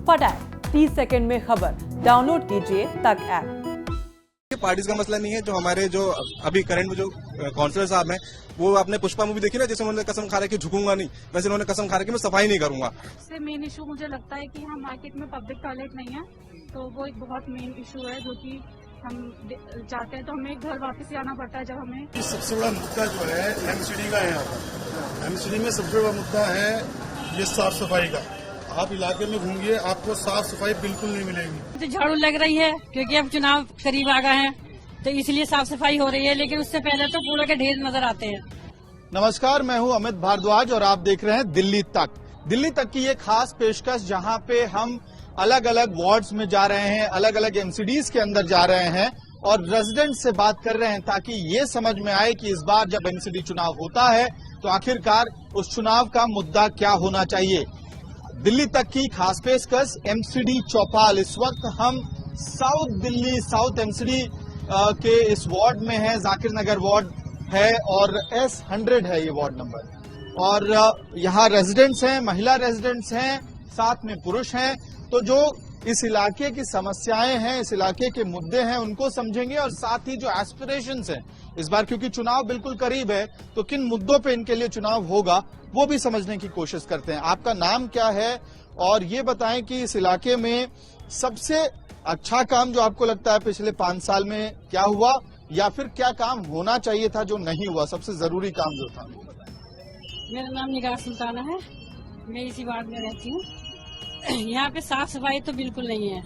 फटाक 30 सेकंड में खबर डाउनलोड कीजिए तक ऐप। पार्टीज का मसला नहीं है। जो हमारे जो अभी करंट में जो काउंसलर साहब हैं, वो आपने पुष्पा मूवी देखी ना, जैसे उन्होंने कसम खा रहा है कि झुकूंगा नहीं, वैसे उन्होंने कसम खा रहा है कि मैं सफाई नहीं करूंगा। सबसे मेन इशू मुझे लगता है कि हम मार्केट में पब्लिक टॉयलेट नहीं है, तो वो एक बहुत मेन इशू है जो कि हम चाहते हैं तो हमें घर वापस आना पड़ता है। जब हमें सबसे बड़ा मुद्दा जो है एमसीडी का है, यहाँ पर एमसीडी में सबसे बड़ा मुद्दा है ये साफ सफाई का। आप इलाके में घूमिए, आपको साफ सफाई बिल्कुल नहीं मिलेगी। तो झाड़ू लग रही है क्योंकि अब चुनाव करीब आ गए हैं, तो इसलिए साफ सफाई हो रही है, लेकिन उससे पहले तो कूड़े के ढेर नजर आते हैं। नमस्कार, मैं हूं अमित भारद्वाज और आप देख रहे हैं दिल्ली तक। दिल्ली तक की ये खास पेशकश जहां पे हम अलग अलग वार्ड्स में जा रहे हैं, अलग अलग एमसीडीज के अंदर जा रहे हैं और रेजिडेंट से बात कर रहे हैं ताकि ये समझ में आए कि इस बार जब एमसीडी चुनाव होता है तो आखिरकार उस चुनाव का मुद्दा क्या होना चाहिए। दिल्ली तक की खास पेशकश एमसीडी चौपाल। इस वक्त हम साउथ दिल्ली साउथ एमसीडी के इस वार्ड में है, जाकिर नगर वार्ड है और S100 है ये वार्ड नंबर। और यहाँ रेजिडेंट्स हैं, महिला रेजिडेंट्स हैं, साथ में पुरुष हैं। तो जो इस इलाके की समस्याएं हैं, इस इलाके के मुद्दे हैं, उनको समझेंगे और साथ ही जो एस्पिरेशंस हैं इस बार, क्योंकि चुनाव बिल्कुल करीब है, तो किन मुद्दों पे इनके लिए चुनाव होगा वो भी समझने की कोशिश करते हैं। आपका नाम क्या है और ये बताएं कि इस इलाके में सबसे अच्छा काम जो आपको लगता है पिछले 5 साल में क्या हुआ, या फिर क्या काम होना चाहिए था जो नहीं हुआ, सबसे जरूरी काम जो था। मेरा नाम निगाह सुल्ताना है, मैं इसी वार्ड में रहती हूँ। यहाँ पे साफ सफाई तो बिल्कुल नहीं है।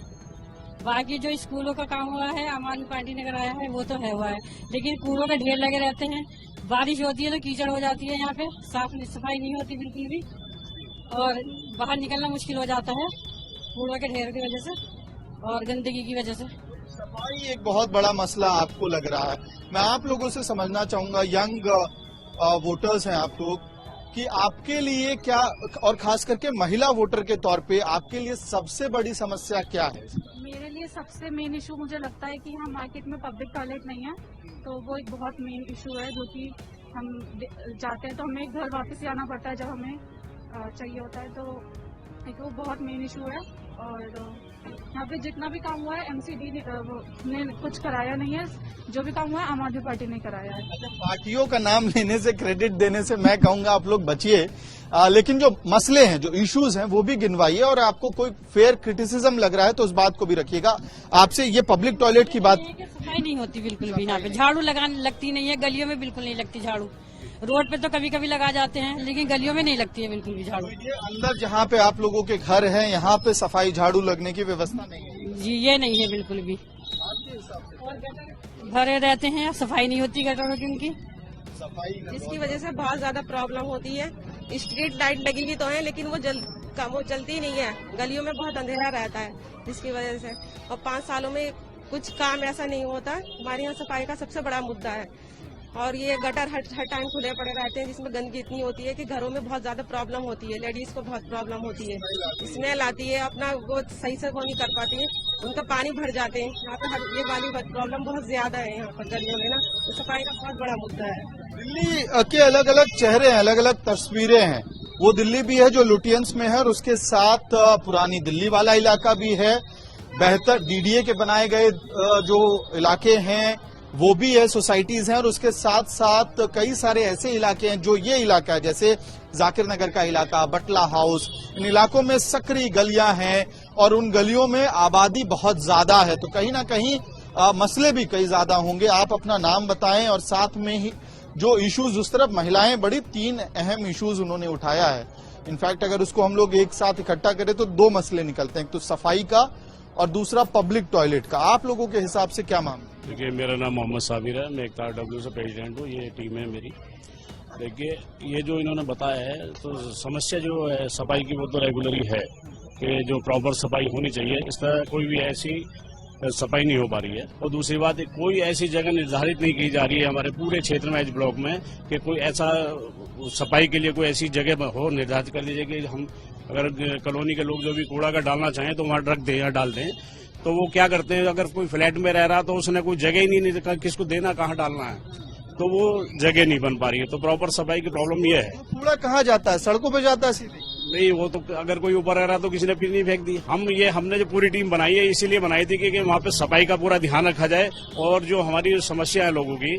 बाकी जो स्कूलों का काम हुआ है, आम आदमी पार्टी नगर आया है, वो तो है हुआ है, लेकिन कूड़ों के ढेर लगे रहते हैं। बारिश होती है तो कीचड़ हो जाती है, यहाँ पे साफ सफाई नहीं होती बिल्कुल भी, और बाहर निकलना मुश्किल हो जाता है कूड़ों के ढेर की वजह से और गंदगी की वजह से। सफाई एक बहुत बड़ा मसला आपको लग रहा है। मैं आप लोगों से समझना चाहूंगा, यंग वोटर्स हैं आप लोग, कि आपके लिए क्या, और खास करके महिला वोटर के तौर पे आपके लिए सबसे बड़ी समस्या क्या है? मेरे लिए सबसे मेन इशू मुझे लगता है कि हम मार्केट में पब्लिक टॉयलेट नहीं है, तो वो एक बहुत मेन इशू है जो कि हम चाहते हैं तो हमें घर वापस आना पड़ता है जब हमें चाहिए होता है, तो एक वो बहुत मेन इशू है। और यहाँ पे जितना भी काम हुआ है एमसीडी ने कुछ कराया नहीं है, जो भी काम हुआ है आम आदमी पार्टी ने कराया है। अच्छा, पार्टियों का नाम लेने से, क्रेडिट देने से मैं कहूंगा आप लोग बचिए, लेकिन जो मसले हैं, जो इश्यूज हैं वो भी गिनवाइए, और आपको कोई फेयर क्रिटिसिज्म लग रहा है तो उस बात को भी रखिएगा। आपसे ये पब्लिक टॉयलेट की बात, सफाई नहीं होती बिल्कुल भी, यहाँ पे झाड़ू लगाने लगती नहीं है, गलियों में बिल्कुल नहीं लगती झाड़ू। रोड पे तो कभी कभी लगा जाते हैं, लेकिन गलियों में नहीं लगती है बिल्कुल भी झाड़ू। ये अंदर जहाँ पे आप लोगों के घर हैं, यहाँ पे सफाई झाड़ू लगने की व्यवस्था नहीं है जी, ये नहीं है बिल्कुल भी। भरे रहते हैं, सफाई नहीं होती गटरों की उनकी, जिसकी वजह से बहुत ज्यादा प्रॉब्लम होती है। स्ट्रीट लाइट लगी हुई तो है, लेकिन वो जलती नहीं है, गलियों में बहुत अंधेरा रहता है, जिसकी वजह से। और 5 सालों में कुछ काम ऐसा नहीं होता। हमारे यहाँ सफाई का सबसे बड़ा मुद्दा है, और ये गटर हर टाइम खुले पड़े रहते हैं, जिसमें गंदगी इतनी होती है कि घरों में बहुत ज्यादा प्रॉब्लम होती है। लेडीज को बहुत प्रॉब्लम होती है, स्मेल आती है, अपना वो सही से वो नहीं कर पाती है, उनका पानी भर जाते हैं। यहाँ पे ये वाली प्रॉब्लम बहुत ज्यादा है यहाँ पर गलियों में ना, तो सफाई का बहुत बड़ा मुद्दा है। दिल्ली के अलग अलग चेहरे हैं, अलग अलग तस्वीरें हैं। वो दिल्ली भी है जो लुटियंस में है, और उसके साथ पुरानी दिल्ली वाला इलाका भी है, बेहतर डीडीए के बनाए गए जो इलाके हैं वो भी है, सोसाइटीज हैं, और उसके साथ साथ कई सारे ऐसे इलाके हैं जो ये इलाका है, जैसे जाकिर नगर का इलाका, बटला हाउस, इन इलाकों में सकरी गलियां हैं और उन गलियों में आबादी बहुत ज्यादा है, तो कहीं ना कहीं मसले भी कई ज्यादा होंगे। आप अपना नाम बताएं और साथ में ही जो इश्यूज, उस तरफ महिलाएं बड़ी 3 अहम इश्यूज उन्होंने उठाया है। इनफैक्ट अगर उसको हम लोग एक साथ इकट्ठा करें तो 2 मसले निकलते हैं, एक तो सफाई का और दूसरा पब्लिक टॉयलेट का। आप लोगों के हिसाब से क्या मामला? देखिए, मेरा नाम मोहम्मद साबिर है, मैं एकतार डब्ल्यू से प्रेसिडेंट हूँ, ये टीम है मेरी। देखिए, ये जो इन्होंने बताया है, तो समस्या जो है सफाई की वो तो रेगुलर ही है कि जो प्रॉपर सफाई होनी चाहिए, इस तरह कोई भी ऐसी सफाई नहीं हो पा रही है। और दूसरी बात, कोई ऐसी जगह निर्धारित नहीं की जा रही है हमारे पूरे क्षेत्र में, एच ब्लॉक में, कि कोई ऐसा सफाई के लिए कोई ऐसी जगह हो, निर्धारित कर दीजिए कि हम अगर कॉलोनी के लोग जो भी कूड़ा का डालना चाहें तो वहाँ रख दें या डाल दें। तो वो क्या करते हैं, अगर कोई फ्लैट में रह रहा तो उसने कोई जगह ही नहीं, किसको देना, कहाँ डालना है, तो वो जगह नहीं बन पा रही है। तो प्रॉपर सफाई की प्रॉब्लम ये है। कूड़ा कहाँ जाता है? सड़कों पे जाता है सीधे? नहीं, वो तो अगर कोई ऊपर रह रहा तो किसी ने फिर नहीं फेंक दी। हमने जो पूरी टीम बनाई है इसीलिए बनाई थी कि वहाँ पे सफाई का पूरा ध्यान रखा जाए और जो हमारी समस्या है लोगों की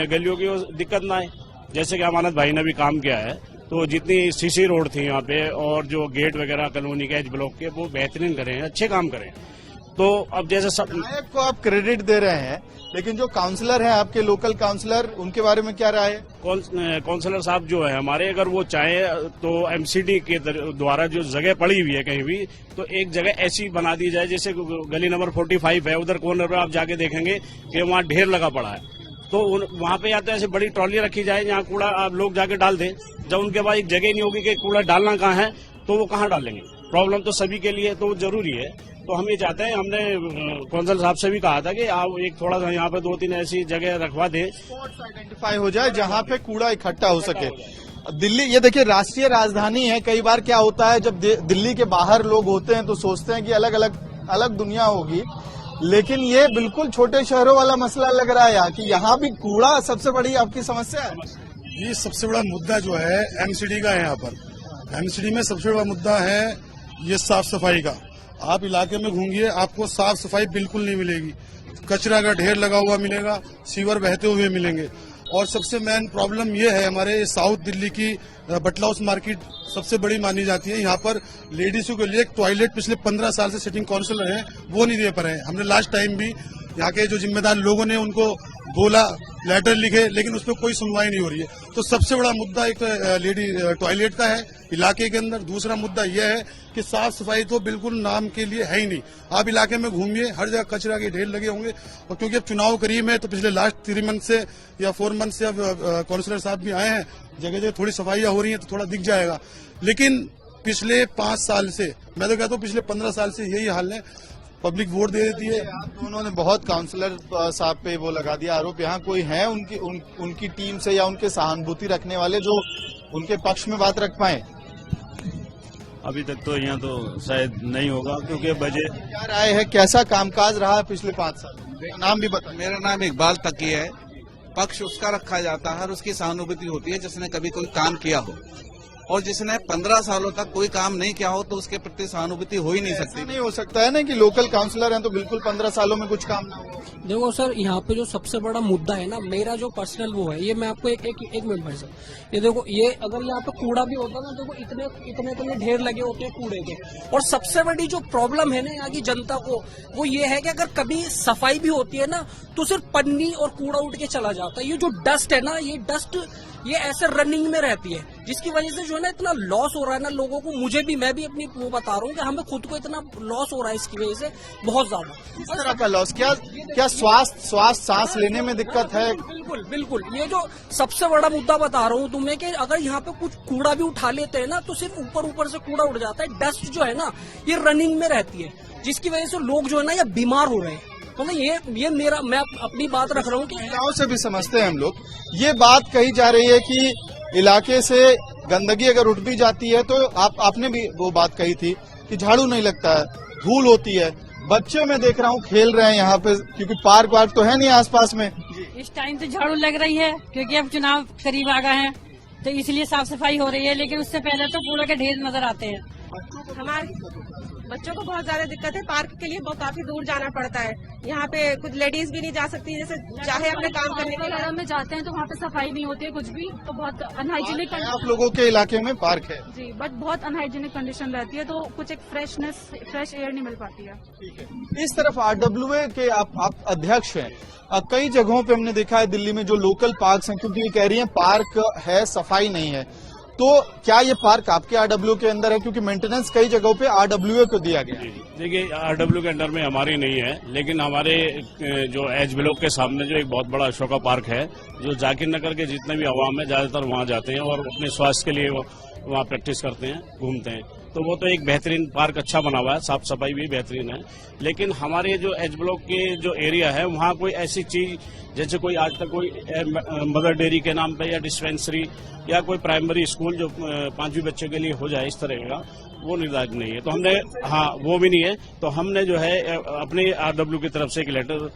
गलियों की वो दिक्कत ना आए। जैसे कि अमानत भाई ने भी काम किया है, तो जितनी सीसी रोड थी यहाँ पे और जो गेट वगैरह कॉलोनी के एच ब्लॉक के वो बेहतरीन करें, अच्छे काम करें। तो अब जैसे सब विधायक को आप क्रेडिट दे रहे हैं, लेकिन जो काउंसलर हैं आपके लोकल काउंसलर, उनके बारे में क्या राय है? काउंसलर साहब जो है हमारे, अगर वो चाहे तो एमसीडी के द्वारा जो जगह पड़ी हुई है कहीं भी, तो एक जगह ऐसी बना दी जाए, जैसे गली नंबर 45 है, उधर कॉर्नर पर आप जाके देखेंगे कि वहाँ ढेर लगा पड़ा है। तो वहाँ पे या तो ऐसे बड़ी ट्रॉली रखी जाए जहाँ कूड़ा आप लोग जाके डाल दें। जब उनके पास एक जगह नहीं होगी कि कूड़ा डालना कहाँ है, तो वो कहाँ डालेंगे? प्रॉब्लम तो सभी के लिए, तो जरूरी है। तो हम ये चाहते हैं, हमने कौंसल साहब से भी कहा था कि आप एक थोड़ा सा यहाँ पे 2-3 ऐसी जगह रखवा दें, आइडेंटिफाई हो जाए जहाँ पे कूड़ा इकट्ठा हो सके। दिल्ली, ये देखिए राष्ट्रीय राजधानी है। कई बार क्या होता है, जब दिल्ली के बाहर लोग होते हैं तो सोचते हैं कि अलग दुनिया होगी, लेकिन ये बिल्कुल छोटे शहरों वाला मसला लग रहा है यहाँ कि यहाँ भी कूड़ा सबसे बड़ी आपकी समस्या है। ये सबसे बड़ा मुद्दा जो है एमसीडी का है। यहाँ पर एमसीडी में सबसे बड़ा मुद्दा है ये साफ सफाई का। आप इलाके में घूमिए, आपको साफ सफाई बिल्कुल नहीं मिलेगी। कचरा का ढेर लगा हुआ मिलेगा, सीवर बहते हुए मिलेंगे। और सबसे मेन प्रॉब्लम ये है, हमारे साउथ दिल्ली की बटला हाउस मार्केट सबसे बड़ी मानी जाती है। यहाँ पर लेडीजों के लिए एक टॉयलेट पिछले 15 साल से सिटिंग काउंसलर हैं, वो नहीं दे पा रहे हैं। हमने लास्ट टाइम भी यहाँ के जो जिम्मेदार लोगों ने उनको बोला, लेटर लिखे, लेकिन उस पर कोई सुनवाई नहीं हो रही है। तो सबसे बड़ा मुद्दा एक लेडी टॉयलेट का है इलाके के अंदर। दूसरा मुद्दा यह है कि साफ सफाई तो बिल्कुल नाम के लिए है ही नहीं। आप इलाके में घूमिए, हर जगह कचरा के ढेर लगे होंगे। और क्योंकि अब चुनाव करीब है, तो पिछले लास्ट 3 मंथ से या 4 मंथ से अब काउंसलर साहब भी आए हैं, जगह जगह थोड़ी सफाइयां हो रही हैं, तो थोड़ा दिख जाएगा। लेकिन पिछले 5 साल से, मैं तो कहता हूँ पिछले 15 साल से यही हाल है। पब्लिक वोट दे देती है। उन्होंने बहुत काउंसलर साहब पे वो लगा दिया आरोप। यहाँ कोई है उनकी टीम से या उनके सहानुभूति रखने वाले जो उनके पक्ष में बात रख पाए? अभी तक तो यहाँ तो शायद नहीं होगा, क्योंकि बजट। क्या राय है, कैसा कामकाज रहा है पिछले 5 साल? नाम भी बता। मेरा नाम इकबाल तकी है। पक्ष उसका रखा जाता है और उसकी सहानुभूति होती है जिसने कभी कोई काम किया हो, और जिसने 15 सालों तक कोई काम नहीं किया हो तो उसके प्रति सहानुभूति हो ही नहीं सकती। नहीं हो सकता है ना कि लोकल काउंसलर हैं तो बिल्कुल 15 सालों में कुछ काम ना हो। देखो सर, यहाँ पे जो सबसे बड़ा मुद्दा है ना, मेरा जो पर्सनल वो है, ये मैं आपको एक मिनट भाई साहब, ये देखो, ये अगर यहाँ पे कूड़ा भी होता ना, देखो इतने ढेर लगे होते हैं कूड़े के। और सबसे बड़ी जो प्रॉब्लम है ना यहाँ की जनता को, वो ये है कि अगर कभी सफाई भी होती है ना, तो सिर्फ पन्नी और कूड़ा उठ के चला जाता है। ये जो डस्ट है ना, ये डस्ट ये ऐसे रनिंग में रहती है, जिसकी वजह से जो है ना इतना लॉस हो रहा है ना लोगों को। मुझे भी, मैं भी अपनी वो बता रहा हूँ कि हमें खुद को इतना लॉस हो रहा है इसकी वजह से, बहुत ज्यादा। इस तरह का लॉस क्या स्वास्थ्य सांस लेने में दिक्कत है? बिल्कुल। ये जो सबसे बड़ा मुद्दा बता रहा हूँ तुम्हें कि अगर यहाँ पे कुछ कूड़ा भी उठा लेते हैं ना, तो सिर्फ ऊपर से कूड़ा उड़ जाता है। डस्ट जो है ना, ये रनिंग में रहती है, जिसकी वजह से लोग जो है ना ये बीमार हो रहे हैं। तो ये मेरा, मैं अपनी बात रख रहा हूँ कि गाँव से भी समझते हैं हम लोग। ये बात कही जा रही है कि इलाके से गंदगी अगर उठ भी जाती है तो आपने भी वो बात कही थी कि झाड़ू नहीं लगता है, धूल होती है। बच्चे मैं देख रहा हूँ खेल रहे हैं यहाँ पे, क्योंकि पार्क वार्क तो है नहीं आसपास में। इस टाइम तो झाड़ू लग रही है क्योंकि अब चुनाव करीब आ गए हैं, तो इसलिए साफ सफाई हो रही है। लेकिन उससे पहले तो कूड़े के ढेर नजर आते हैं। हमारे बच्चों को बहुत ज्यादा दिक्कत है। पार्क के लिए बहुत काफी दूर जाना पड़ता है। यहाँ पे कुछ लेडीज भी नहीं जा सकती, जैसे चाहे अपने काम करने के लिए। में जाते हैं तो वहाँ पे सफाई नहीं होती है कुछ भी, तो बहुत अनहाइजीनिक। आप लोगों के इलाके में पार्क है जी, बट बहुत अनहाइजीनिक कंडीशन रहती है, तो कुछ एक फ्रेश एयर नहीं मिल पाती है। इस तरफ RWA के आप अध्यक्ष हैं। कई जगहों पे हमने देखा है दिल्ली में जो लोकल पार्क्स हैं, क्योंकि ये कह रही हैं पार्क है, सफाई नहीं है, तो क्या ये पार्क आपके RWA के अंदर है? क्योंकि मेंटेनेंस कई जगहों पे RWA को दिया गया है। देखिए, RWA के अंडर में हमारी नहीं है, लेकिन हमारे जो एच ब्लॉक के सामने जो एक बहुत बड़ा अशोका पार्क है, जो जाकिर नगर के जितने भी आवाम है ज्यादातर वहाँ जाते हैं और अपने स्वास्थ्य के लिए वहाँ प्रैक्टिस करते हैं, घूमते हैं। तो वो तो एक बेहतरीन पार्क अच्छा बना हुआ है, साफ सफाई भी बेहतरीन है। लेकिन हमारे जो एच ब्लॉक के जो एरिया है, वहाँ कोई ऐसी चीज, जैसे कोई आज तक कोई मदर डेयरी के नाम पे या डिस्पेंसरी या कोई प्राइमरी स्कूल जो 5वीं बच्चे के लिए हो जाए, इस तरह का वो निर्धारित नहीं है। तो हमने, हाँ, वो भी नहीं है, तो हमने जो है अपने RWA की तरफ से एक लेटर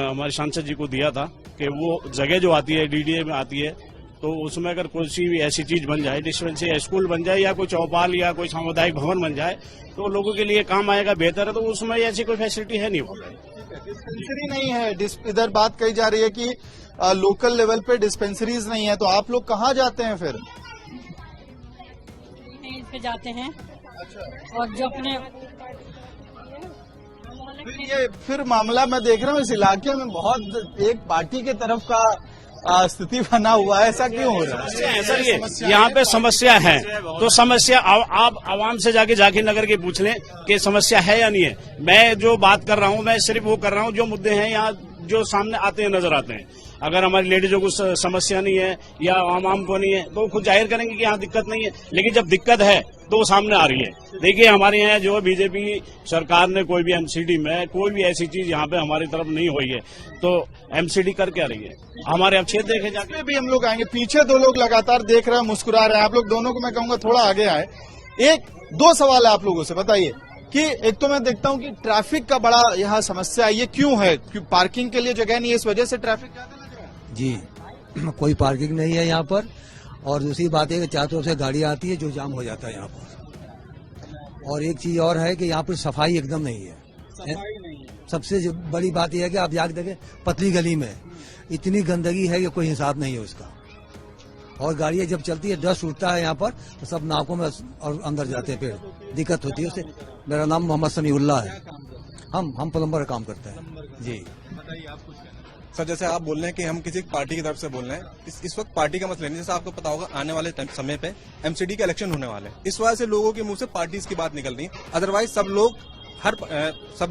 हमारे सांसद जी को दिया था कि वो जगह जो आती है DDA में आती है, तो उसमें अगर कोई सी भी ऐसी चीज बन जाए, डिस्पेंसरी या स्कूल बन जाए या कोई चौपाल या कोई सामुदायिक भवन बन जाए तो लोगों के लिए काम आएगा, बेहतर है। तो उसमें ऐसी कोई फैसिलिटी है नहीं वहाँ पे। डिस्पेंसरी नहीं है, इधर बात कही जा रही है कि लोकल लेवल पे डिस्पेंसरीज नहीं है, तो आप लोग कहाँ जाते हैं फिर? इस पे जाते हैं और जो अपने फिर मामला मैं देख रहा हूँ इस इलाके में बहुत एक पार्टी के तरफ का स्थिति बना हुआ है, ऐसा क्यों हो रहा है? सर ये यहाँ पे समस्या है तो समस्या आप आवाम से जाके जाकिर नगर के पूछ लें कि समस्या है या नहीं है। मैं जो बात कर रहा हूँ मैं सिर्फ वो कर रहा हूँ जो मुद्दे हैं यहाँ जो सामने आते हैं, नजर आते हैं। अगर हमारी लेडीजों को समस्या नहीं है या आवाम को नहीं है तो वो खुद जाहिर करेंगे कि यहाँ दिक्कत नहीं है, लेकिन जब दिक्कत है तो वो सामने आ रही है। देखिए हमारे यहाँ जो बीजेपी सरकार ने कोई भी एमसीडी में कोई भी ऐसी चीज यहाँ पे हमारी तरफ नहीं हुई है, तो एमसीडी कर क्या रही है? हमारे अब क्षेत्र देखे जाके भी हम लोग आएंगे। पीछे दो लोग लगातार देख रहे हैं, मुस्कुरा रहे हैं। आप लोग दोनों को मैं कहूंगा थोड़ा आगे आए। दो सवाल है आप लोगों से, बताइए कि एक तो मैं देखता हूँ कि ट्रैफिक का बड़ा यहाँ समस्या है, ये क्यों है? पार्किंग के लिए जगह नहीं है, इस वजह से ट्रैफिक ज्यादा लग रहा है? जी कोई पार्किंग नहीं है यहाँ पर, और दूसरी बात है कि चारों तरफ से गाड़ी आती है जो जाम हो जाता है यहाँ पर। और एक चीज और है कि यहाँ पर सफाई एकदम नहीं है। सबसे बड़ी बात यह है कि आप जाके देखें पतली गली में इतनी गंदगी है कि कोई हिसाब नहीं है उसका। और गाड़ियां जब चलती है डस्ट उठता है यहाँ पर तो सब नाकों में और अंदर जाते हैं, फिर दिक्कत होती है उससे। मेरा नाम मोहम्मद समीउल्लाह है, हम प्लम्बर का काम करते हैं जी। सर जैसे आप बोल रहे हैं कि हम किसी पार्टी की तरफ से बोल रहे हैं, इस वक्त पार्टी का मसला नहीं। जैसे आपको पता होगा आने वाले समय पे एमसीडी के इलेक्शन होने वाले हैं, इस वजह से लोगों के मुंह से पार्टीज की बात निकल रही है। अदरवाइज सब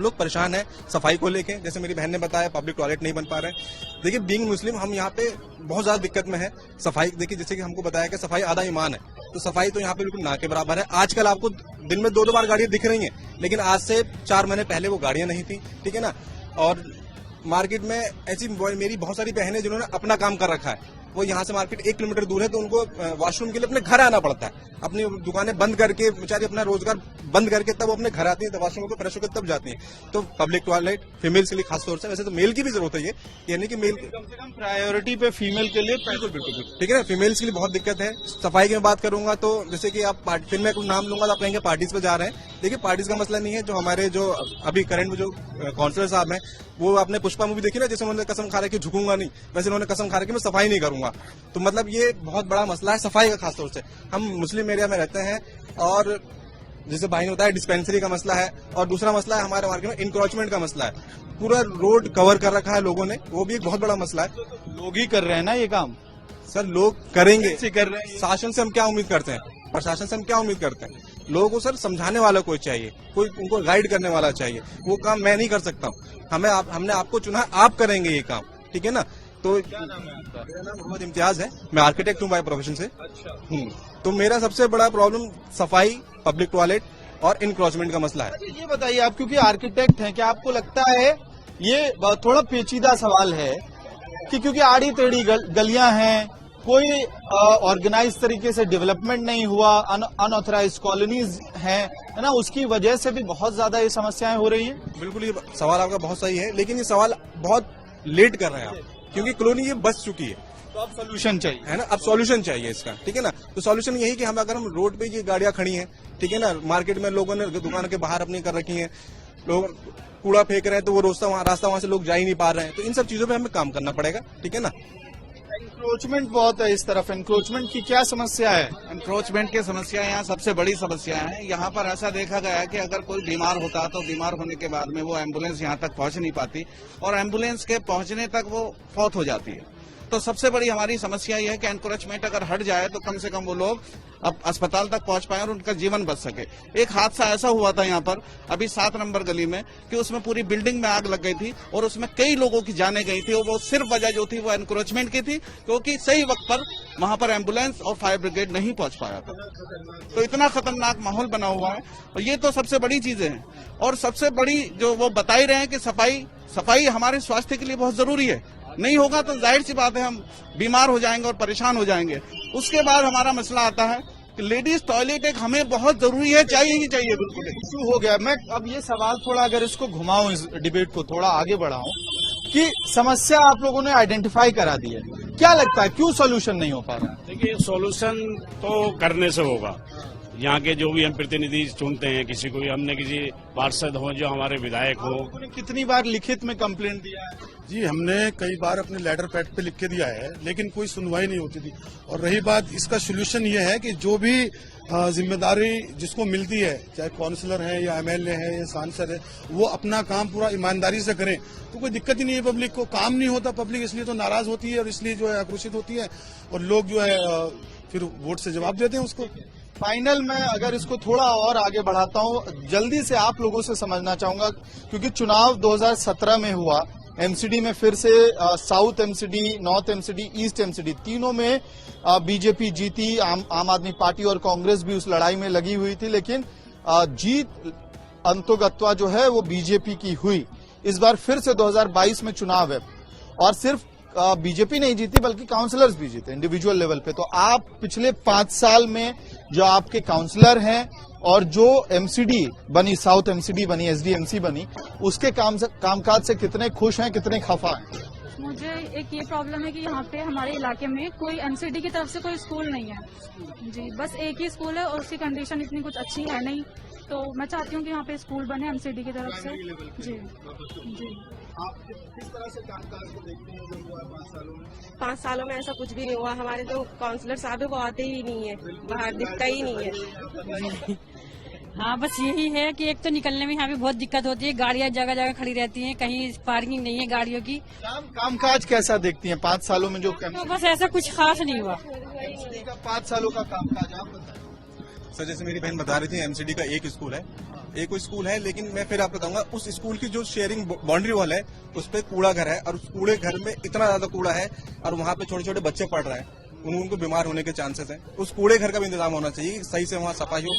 लोग परेशान है सफाई को लेके। जैसे मेरी बहन ने बताया पब्लिक टॉयलेट नहीं बन पा रहे हैं। देखिए बीइंग मुस्लिम हम यहाँ पे बहुत ज्यादा दिक्कत में है। सफाई देखिए जैसे कि हमको बताया कि सफाई आधा ईमान है, तो सफाई तो यहाँ पे बिल्कुल ना के बराबर है। आजकल आपको दिन में 2-2 बार गाड़ियां दिख रही हैं, लेकिन आज से 4 महीने पहले वो गाड़ियां नहीं थी, ठीक है ना। और मार्केट में ऐसी मेरी बहुत सारी बहनें जिन्होंने अपना काम कर रखा है, वो यहाँ से मार्केट 1 किलोमीटर दूर है, तो उनको वॉशरूम के लिए अपने घर आना पड़ता है। अपनी दुकानें बंद करके बेचारी अपना रोजगार बंद करके तब वो अपने घर आती है, तब वॉशरूम को फ्रेश होकर तब जाती है। तो पब्लिक टॉयलेट फीमेल्स के लिए खास तौर से, वैसे तो मेल की भी जरूरत है, ये यानी कि मेल कम से कम प्रायोरिटी पे फीमेल के लिए। बिल्कुल ठीक है ना, फीमेल्स के लिए बहुत दिक्कत है। सफाई की मैं बात करूंगा तो जैसे कि आप फिर मैं कुछ नाम लूंगा तो आप कहेंगे पार्टीज पे जा रहे हैं। देखिए पार्टीज का मसला नहीं है। जो हमारे जो अभी करंट में जो काउंसिलर साहब हैं, वो आपने पुष्पा मूवी देखी ना, जैसे उन्होंने कसम खा रहे कि झुकूंगा नहीं, वैसे उन्होंने कसम खा रहे कि मैं सफाई नहीं करूंगा। तो मतलब ये बहुत बड़ा मसला है सफाई का, खासतौर से हम मुस्लिम एरिया में रहते हैं। और जैसे भाई ने बताया डिस्पेंसरी का मसला है, और दूसरा मसला है हमारे मार्केट में इंक्रोचमेंट का मसला है। पूरा रोड कवर कर रखा है लोगों ने, वो भी एक बहुत बड़ा मसला है। लोग ही कर रहे हैं ना ये काम? सर लोग करेंगे, कर रहे हैं। शासन से हम क्या उम्मीद करते हैं? प्रशासन से हम क्या उम्मीद करते हैं? लोगों को सर समझाने वाला कोई चाहिए, कोई उनको गाइड करने वाला चाहिए। वो काम मैं नहीं कर सकता हूँ, हमने आपको चुना, आप करेंगे ये काम, ठीक है ना। तो मेरा नाम मोहम्मद इम्तियाज है, मैं आर्किटेक्ट हूँ बाय प्रोफेशन से। तो मेरा सबसे बड़ा प्रॉब्लम सफाई, पब्लिक टॉयलेट और इंक्रोचमेंट का मसला है। ये बताइए आप क्योंकि आर्किटेक्ट हैं, क्या आपको लगता है ये थोड़ा पेचीदा सवाल है कि क्योंकि आड़ी टेढ़ी गलियां हैं, कोई ऑर्गेनाइज तरीके से डेवलपमेंट नहीं हुआ, अनऑथराइज कॉलोनीज हैं, है ना, उसकी वजह से भी बहुत ज्यादा ये समस्याएं हो रही हैं? बिल्कुल ये सवाल आपका बहुत सही है, लेकिन ये सवाल बहुत लेट कर रहे हैं आप, क्योंकि कॉलोनी ये बस चुकी है। तो अब सोल्यूशन चाहिए, है ना, अब सॉल्यूशन चाहिए इसका, ठीक है ना। तो सॉल्यूशन यही कि अगर हम रोड पे ये गाड़ियां खड़ी हैं, ठीक है ना, मार्केट में लोगों ने दुकान के बाहर अपनी कर रखी हैं, लोग कूड़ा फेंक रहे हैं, तो वो रास्ता वहां से लोग जा ही नहीं पा रहे हैं। तो इन सब चीजों पे हमें काम करना पड़ेगा, ठीक है ना। एंक्रोचमेंट बहुत है इस तरफ, एंक्रोचमेंट की क्या समस्या है? एंक्रोचमेंट की समस्या यहाँ सबसे बड़ी समस्या है। यहाँ पर ऐसा देखा गया है कि अगर कोई बीमार होता तो बीमार होने के बाद में वो एम्बुलेंस यहाँ तक पहुँच नहीं पाती, और एम्बुलेंस के पहुँचने तक वो फौत हो जाती है। तो सबसे बड़ी हमारी समस्या यह है कि एनक्रोचमेंट अगर हट जाए तो कम से कम वो लोग अब अस्पताल तक पहुंच पाए और उनका जीवन बच सके। एक हादसा ऐसा हुआ था यहाँ पर अभी 7 नंबर गली में कि उसमें पूरी बिल्डिंग में आग लग गई थी और उसमें कई लोगों की जानें गई थी, और वो सिर्फ वजह जो थी वो एनक्रोचमेंट की थी, क्योंकि सही वक्त पर वहां पर एम्बुलेंस और फायर ब्रिगेड नहीं पहुंच पाया था। तो इतना खतरनाक माहौल बना हुआ है, और ये तो सबसे बड़ी चीजें हैं। और सबसे बड़ी जो वो बता ही रहे हैं कि सफाई हमारे स्वास्थ्य के लिए बहुत जरूरी है। नहीं होगा तो जाहिर सी बात है हम बीमार हो जाएंगे और परेशान हो जाएंगे। उसके बाद हमारा मसला आता है कि लेडीज टॉयलेट एक हमें बहुत जरूरी है, चाहिए ही चाहिए, बिल्कुल इशू हो गया। मैं अब ये सवाल थोड़ा अगर इसको घुमाऊं, इस डिबेट को थोड़ा आगे बढ़ाऊं कि समस्या आप लोगों ने आइडेंटिफाई करा दी है, क्या लगता है क्यों सोल्यूशन नहीं हो पा रहा है? देखिए, सॉल्यूशन तो करने से होगा। यहाँ के जो भी हम प्रतिनिधि चुनते हैं, किसी को भी, हमने किसी पार्षद हो, जो हमारे विधायक हो, आपने कितनी बार लिखित में कंप्लेंट दिया है? जी हमने कई बार अपने लेटर पैड पे लिख के दिया है, लेकिन कोई सुनवाई नहीं होती थी। और रही बात, इसका सोल्यूशन ये है कि जो भी जिम्मेदारी जिसको मिलती है, चाहे काउंसलर है या एमएलए है या सांसद है, वो अपना काम पूरा ईमानदारी से करें तो कोई दिक्कत ही नहीं है। पब्लिक को काम नहीं होता, पब्लिक इसलिए तो नाराज होती है और इसलिए जो है आक्रोशित होती है, और लोग जो है फिर वोट से जवाब देते हैं उसको। फाइनल में अगर इसको थोड़ा और आगे बढ़ाता हूं, जल्दी से आप लोगों से समझना चाहूंगा, क्योंकि चुनाव 2017 में हुआ, एमसीडी में फिर से south MCD, north MCD, east MCD, तीनों में बीजेपी जीती। आम आदमी पार्टी और कांग्रेस भी उस लड़ाई में लगी हुई थी, लेकिन जीत अंतोगत्वा जो है वो बीजेपी की हुई। इस बार फिर से 2022 में चुनाव है और सिर्फ बीजेपी नहीं जीती बल्कि काउंसलर्स भी जीते इंडिविजुअल लेवल पे। तो आप पिछले 5 साल में जो आपके काउंसलर हैं और जो एमसीडी बनी, साउथ एमसीडी बनी, एसडीएमसी बनी, उसके कामकाज से कितने खुश हैं, कितने खफा हैं? मुझे एक ये प्रॉब्लम है कि यहाँ पे हमारे इलाके में कोई एमसीडी की तरफ से कोई स्कूल नहीं है जी, बस एक ही स्कूल है और उसकी कंडीशन इतनी कुछ अच्छी है नहीं। तो मैं चाहती हूँ कि यहाँ पे स्कूल बने एमसीडी की तरफ से जी जी। आप किस तरह से कामकाज को देखते हैं जो हुआ 5 सालों में? 5 सालों में ऐसा कुछ भी नहीं हुआ। हमारे जो काउंसलर साहब है वो आते ही नहीं है, बाहर दिखता ही नहीं है। हाँ, बस यही है कि एक तो निकलने में यहाँ पे बहुत दिक्कत होती है, गाड़ियाँ जगह जगह खड़ी रहती हैं, कहीं पार्किंग नहीं है गाड़ियों की। कामकाज कैसा देखती हैं 5 सालों में जो तो बस ऐसा कुछ खास नहीं हुआ। 5 सालों का कामकाज आप बताएं। सर, जैसे मेरी बहन बता रही थी, एमसीडी का एक स्कूल है, एक स्कूल है, लेकिन मैं फिर आपको बताऊंगा, उस स्कूल की जो शेयरिंग बाउंड्री वॉल है उस पे कूड़ा घर है, और उस कूड़े घर में इतना ज्यादा कूड़ा है और वहाँ पे छोटे छोटे बच्चे पढ़ रहे हैं, उनको बीमार होने के चांसेस हैं। उस कूड़े घर का भी इंतजाम होना चाहिए, सही से वहाँ सफाई हो।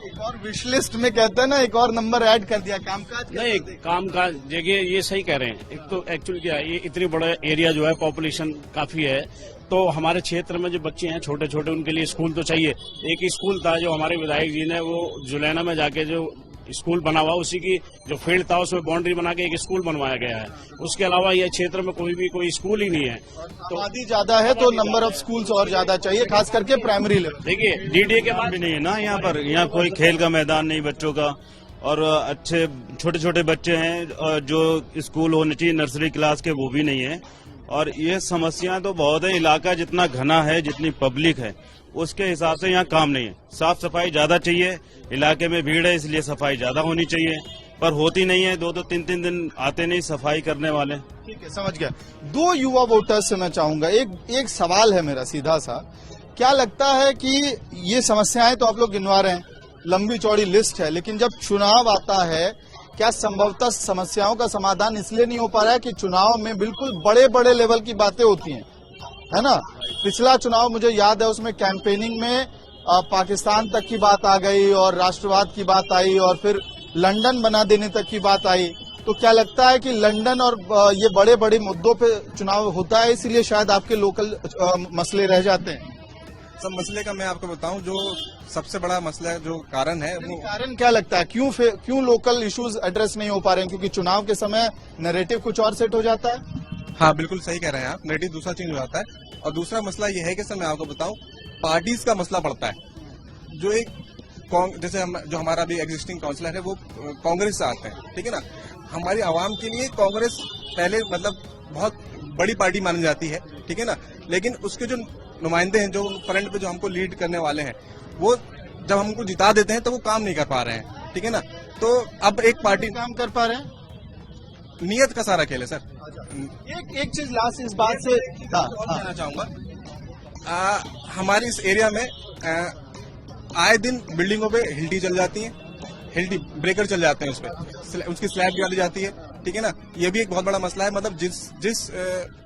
एक और विश लिस्ट में कहते हैं ना, एक और नंबर ऐड कर दिया। कामकाज नहीं, कामकाज देखिए, ये सही कह रहे हैं। एक तो एक्चुअली क्या है, ये इतनी बड़ा एरिया जो है, पॉपुलेशन काफी है, तो हमारे क्षेत्र में जो बच्चे हैं छोटे छोटे, उनके लिए स्कूल तो चाहिए। एक स्कूल था जो हमारे विधायक जी ने, वो जुलैना में जाके जो स्कूल बना हुआ, उसी की जो फील्ड था उसमें बाउंड्री बना के एक स्कूल बनवाया गया है। उसके अलावा यह क्षेत्र में कोई स्कूल ही नहीं है। तो आबादी ज्यादा है तो नंबर ऑफ स्कूल्स और ज्यादा चाहिए, खास करके प्राइमरी लेवल। देखिए, डीडीए के बाद भी नहीं है ना यहाँ पर, यहाँ कोई खेल का मैदान नहीं बच्चों का, और अच्छे छोटे छोटे बच्चे हैं जो स्कूल होने चाहिए नर्सरी क्लास के, वो भी नहीं है। और ये समस्याएं तो बहुत है। इलाका जितना घना है, जितनी पब्लिक है, उसके हिसाब से यहाँ काम नहीं है। साफ सफाई ज्यादा चाहिए, इलाके में भीड़ है इसलिए सफाई ज्यादा होनी चाहिए, पर होती नहीं है। 2-2, 3-3 दिन आते नहीं सफाई करने वाले। ठीक है, समझ गया। 2 युवा वोटर्स से मैं चाहूंगा, एक सवाल है मेरा सीधा सा, क्या लगता है कि ये समस्याएं तो आप लोग गिनवा रहे हैं, लंबी चौड़ी लिस्ट है, लेकिन जब चुनाव आता है, क्या संभवतः समस्याओं का समाधान इसलिए नहीं हो पा रहा है कि चुनाव में बिल्कुल बड़े बड़े लेवल की बातें होती हैं, है ना? पिछला चुनाव मुझे याद है, उसमें कैंपेनिंग में पाकिस्तान तक की बात आ गई और राष्ट्रवाद की बात आई और फिर लंदन बना देने तक की बात आई। तो क्या लगता है कि लंदन और ये बड़े बड़े मुद्दों पे चुनाव होता है, इसलिए शायद आपके लोकल मसले रह जाते हैं? सब मसले का मैं आपको बताऊं, जो सबसे बड़ा मसला जो कारण है वो, कारण क्या लगता है, क्यों लोकल इश्यूज एड्रेस नहीं हो पा रहे हैं? क्योंकि चुनाव के समय नैरेटिव कुछ और सेट हो जाता है। हाँ, बिल्कुल सही कह रहे हैं आप, नैरेटिव दूसरा चेंज हो जाता है। और दूसरा मसला ये है कि सर मैं आपको बताऊं, पार्टीज का मसला पड़ता है। जो एक जैसे जो हमारा भी एग्जिस्टिंग काउंसलर है वो कांग्रेस से आते हैं, ठीक है ना। हमारी आवाम के लिए कांग्रेस पहले मतलब बहुत बड़ी पार्टी मानी जाती है, ठीक है ना, लेकिन उसके जो नुमाइंदे हैं, जो फ्रंट पे जो हमको लीड करने वाले हैं, वो जब हमको जिता देते हैं तो वो काम नहीं कर पा रहे हैं, ठीक है ना। तो अब एक पार्टी काम कर पा रहे हैं, नियत का सारा खेल है सर। एक चीज लास्ट इस बात से कहना चाहूंगा, हमारे इस एरिया में आए दिन बिल्डिंगों पे हिल्टी चल जाती है, हिल्टी ब्रेकर चल जाते हैं, उसकी स्लैब गिरा दी जाती है, ठीक है ना। ये भी एक बहुत बड़ा मसला है। मतलब जिस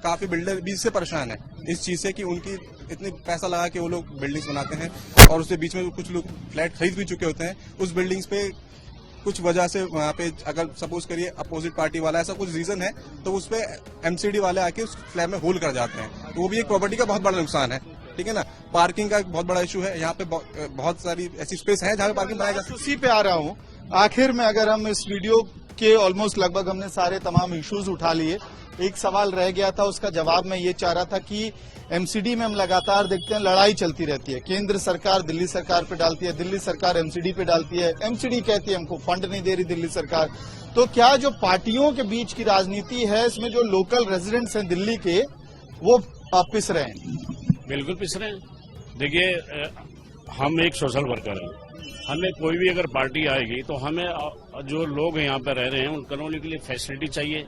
काफी बिल्डर भी इससे परेशान है इस चीज से कि उनकी इतने पैसा लगा के वो लोग बिल्डिंग्स बनाते हैं और उसके बीच में कुछ लोग फ्लैट खरीद भी चुके होते हैं। उस बिल्डिंग्स पे कुछ वजह से वहाँ पे अगर सपोज करिए अपोजिट पार्टी वाला ऐसा कुछ रीजन है तो उस पे एमसीडी वाले आके उस फ्लैट में होल कर जाते हैं, तो वो भी एक प्रॉपर्टी का बहुत बड़ा नुकसान है, ठीक है ना। पार्किंग का एक बहुत बड़ा इशू है, यहाँ पे बहुत सारी ऐसी स्पेस है जहाँ पे पार्किंग बनाई जा सकती है। उसी पे आ रहा हूँ। आखिर में अगर हम इस वीडियो के ऑलमोस्ट लगभग हमने सारे तमाम इश्यूज उठा लिए, एक सवाल रह गया था, उसका जवाब मैं ये चाह रहा था कि एमसीडी में हम लगातार देखते हैं लड़ाई चलती रहती है। केंद्र सरकार दिल्ली सरकार पे डालती है, दिल्ली सरकार एमसीडी पे डालती है, एमसीडी कहती है हमको फंड नहीं दे रही दिल्ली सरकार। तो क्या जो पार्टियों के बीच की राजनीति है, इसमें जो लोकल रेजिडेंट्स हैं दिल्ली के, वो पिस रहे हैं? बिल्कुल पिस रहे हैं। देखिए, हम एक सोशल वर्कर हैं। हमें कोई भी अगर पार्टी आएगी तो हमें जो लोग यहाँ पे रह रहे हैं उन कॉलोनी के लिए फैसिलिटी चाहिए।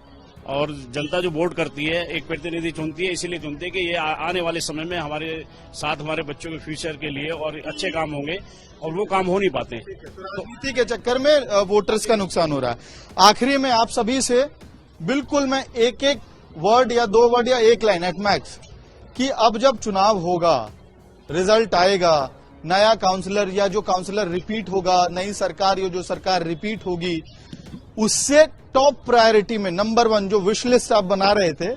और जनता जो वोट करती है, एक प्रतिनिधि चुनती है, इसीलिए चुनती है कि ये आने वाले समय में हमारे साथ हमारे बच्चों के फ्यूचर के लिए और अच्छे काम होंगे, और वो काम हो नहीं पाते। तो नीति के चक्कर में वोटर्स का नुकसान हो रहा है। आखिरी में आप सभी से बिल्कुल मैं एक एक वर्ड या 2 वर्ड या 1 लाइन एट मैक्स कि अब जब चुनाव होगा, रिजल्ट आएगा, नया काउंसलर या जो काउंसलर रिपीट होगा, नई सरकार या जो सरकार रिपीट होगी, उससे टॉप प्रायोरिटी में नंबर 1 जो विश लिस्ट आप बना रहे थे,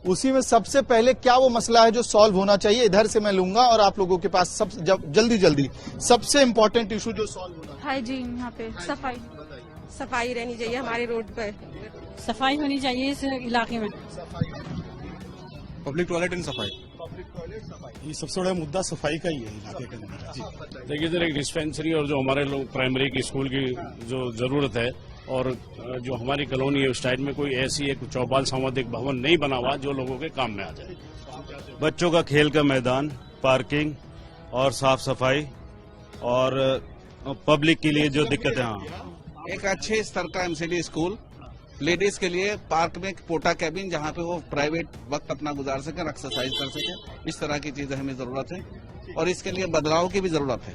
उसी में सबसे पहले क्या वो मसला है जो सॉल्व होना चाहिए? इधर से मैं लूंगा और आप लोगों के पास सब जल्दी सबसे इंपॉर्टेंट इशू जो सॉल्व होना है। हाइजीन, यहाँ पे सफाई रहनी चाहिए हमारे रोड पे, सफाई होनी चाहिए इस इलाके में। पब्लिक टॉयलेट एंड सफाई, ये सबसे बड़ा मुद्दा सफाई का ही है इलाके के अंदर। जी देखिए, इधर एक डिस्पेंसरी और जो हमारे लोग प्राइमरी की स्कूल की जो जरूरत है, और जो हमारी कॉलोनी है उस टाइप में कोई ऐसी एक चौपाल सामुदायिक भवन नहीं बना हुआ जो लोगों के काम में आ जाए। बच्चों का खेल का मैदान, पार्किंग और साफ सफाई और पब्लिक के लिए जो दिक्कतें, हाँ, एक अच्छे स्तर का एमसीडी स्कूल, लेडीज के लिए पार्क में पोटा कैबिन जहाँ पे वो प्राइवेट वक्त अपना गुजार सके, एक्सरसाइज कर सके, इस तरह की चीजें हमें जरूरत है और इसके लिए बदलाव की भी जरूरत है।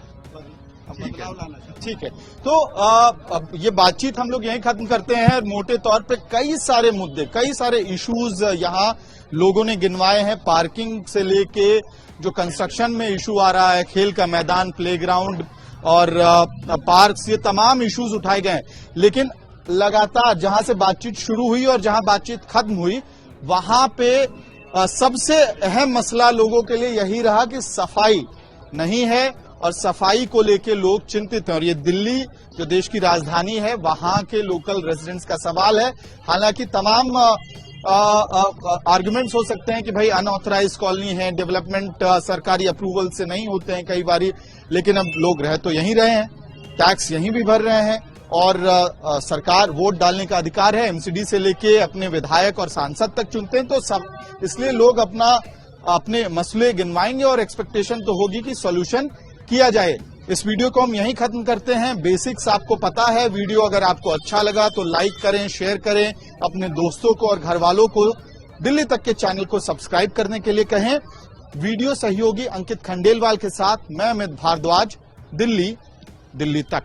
ठीक है, तो अब ये बातचीत हम लोग यहीं खत्म करते हैं। मोटे तौर पे कई सारे मुद्दे, कई सारे इश्यूज यहाँ लोगों ने गिनवाए हैं। पार्किंग से लेके जो कंस्ट्रक्शन में इशू आ रहा है, खेल का मैदान, प्लेग्राउंड और पार्क्स, ये तमाम इश्यूज उठाए गए। लेकिन लगातार जहां से बातचीत शुरू हुई और जहां बातचीत खत्म हुई, वहां पे सबसे अहम मसला लोगों के लिए यही रहा कि सफाई नहीं है और सफाई को लेके लोग चिंतित हैं। और ये दिल्ली जो देश की राजधानी है, वहां के लोकल रेजिडेंट्स का सवाल है। हालांकि तमाम आर्गुमेंट्स हो सकते हैं कि भाई अनऑथराइज कॉलोनी है, डेवलपमेंट सरकारी अप्रूवल से नहीं होते हैं कई बारी, लेकिन अब लोग रह तो यहीं रहे हैं, टैक्स यहीं भी भर रहे हैं और सरकार वोट डालने का अधिकार है, एमसीडी से लेके अपने विधायक और सांसद तक चुनते हैं। तो सब इसलिए लोग अपने मसले गिनवाएंगे और एक्सपेक्टेशन तो होगी कि सॉल्यूशन किया जाए। इस वीडियो को हम यहीं खत्म करते हैं। बेसिक्स आपको पता है। वीडियो अगर आपको अच्छा लगा तो लाइक करें, शेयर करें, अपने दोस्तों को और घर वालों को दिल्ली तक के चैनल को सब्सक्राइब करने के लिए कहें। वीडियो सहयोगी अंकित खंडेलवाल के साथ मैं अमित भारद्वाज, दिल्ली तक।